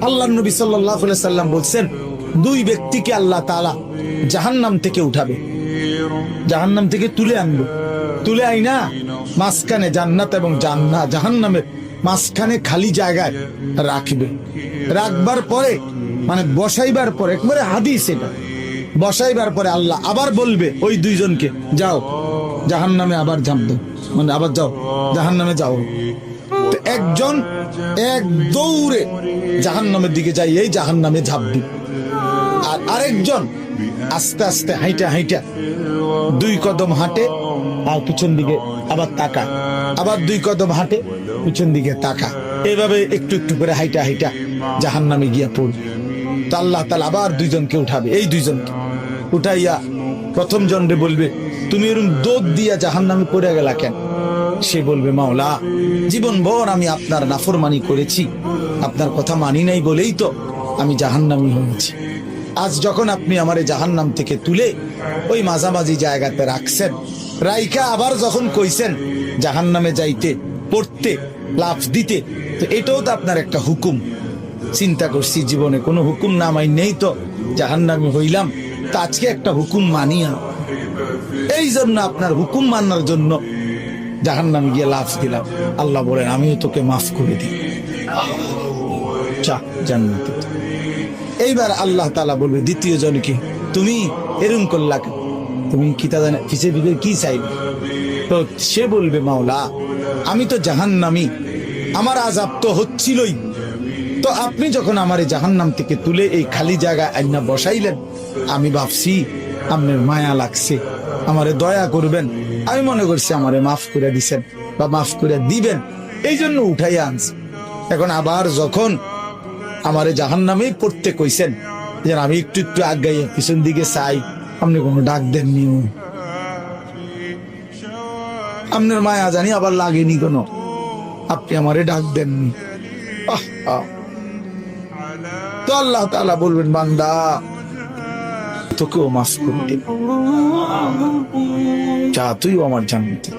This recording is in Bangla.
আল্লাহ নবী সাল্লাল্লাহু আলাইহি সাল্লাম বলছেন, দুই ব্যক্তিকে আল্লাহ তাআলা জাহান্নাম থেকে উঠাবে, জাহান্নাম থেকে তুলে আনবে, তুলে আইনা মাঝখানে জান্নাত এবং জাহান্নামের মাঝখানে খালি জায়গায় রাখবে। রাখবার পরে মানে বসাইবার পরে, একবারে হাদিস এটা, বসাইবার পরে আল্লাহ আবার বলবে ওই দুইজনকে, যাও জাহান্নামে আবার ঝাঁপবে, মানে আবার যাও জাহান্নামে যাও। তো একজন এক দৌড়ে জাহান্নামের দিকে যাই, এই জাহান্নামে ঝাঁপবে, আর আরেকজন আস্তে আস্তে হাইটা হাইটা 2 কদম হাঁটে আর পিছন দিকে আবার তাকায়, আবার 2 কদম হাঁটে পিছন দিকে তাকায়, এইভাবে একটু একটু করে হাইটা হাইটা জাহান্নামে গিয়া পড়বে। তো আল্লাহ তাআলা আবার দুইজনকে উঠাবে, এই দুইজনকে উঠাইয়া প্রথম জনরে বলবে, তুমি এরকম দৌড় দিয়া জাহান্নামে পড়ে গেলা কেন? সে বলবে, মাওলা জীবন ভর আমি আপনার নাফরমানি করেছি, আপনার কথা মানি নাই বলেই তো আমি জাহান্নামী হয়েছি। আজ যখন আপনি আমারে জাহান্নাম থেকে তুলে ওই মাঝামাঝি জায়গাতে রাখছেন, রাইকা আবার যখন কইছেন জাহান্নামে যাইতে, পড়তে, লাফ দিতে, তো এটাও তো আপনার একটা হুকুম। চিন্তা করছি জীবনে কোনো হুকুম না মাই নেই তো জাহান্নামী হইলাম, তো আজকে একটা হুকুম মানিয়া, এই জন্য আপনার হুকুম মানার জন্য জাহান্নামে গিয়ে লাফ দিলাম। আল্লাহ বলেন, আমিও তোকে মাফ করে দিই, চা জান্নাতে। এইবার আল্লাহ তাআলা বলবে দ্বিতীয় জনকে, তুমি এরকম করলা, তুমি কি তা জানে কিসের ভিতরে কি চাইবে? তো সে বলবে, মাওলা আমি তো জাহান্নামী, আমার আযাব তো হচ্ছিলই, তো আপনি যখন আমারে জাহান্নাম থেকে তুলে এই খালি জায়গায় আইনা বসাইলেন, আমি ভাবছি আপনার মায়া লাগছে, আমারে দয়া করবেন, আমি মনে করছি আমারে মাফ করে দিছেন বা মাফ করে দিবেন, এই জন্য উঠাইয়া আনছি। এখন আবার যখন আমারে জাহান্নামে পড়তে কইছেন, যে আমি একটু একটু আগাইয়া পিছন দিকে চাই, আপনি কোনো ডাক দেননি, আপনার মায়া জানি আবার লাগেনি কোনো, আপনি আমারে ডাক দেননি। তো আল্লাহ তাআলা বলবেন, বান্দা তোকেও মাফ করে দিন, যা তুইও আমার জান্নাতে।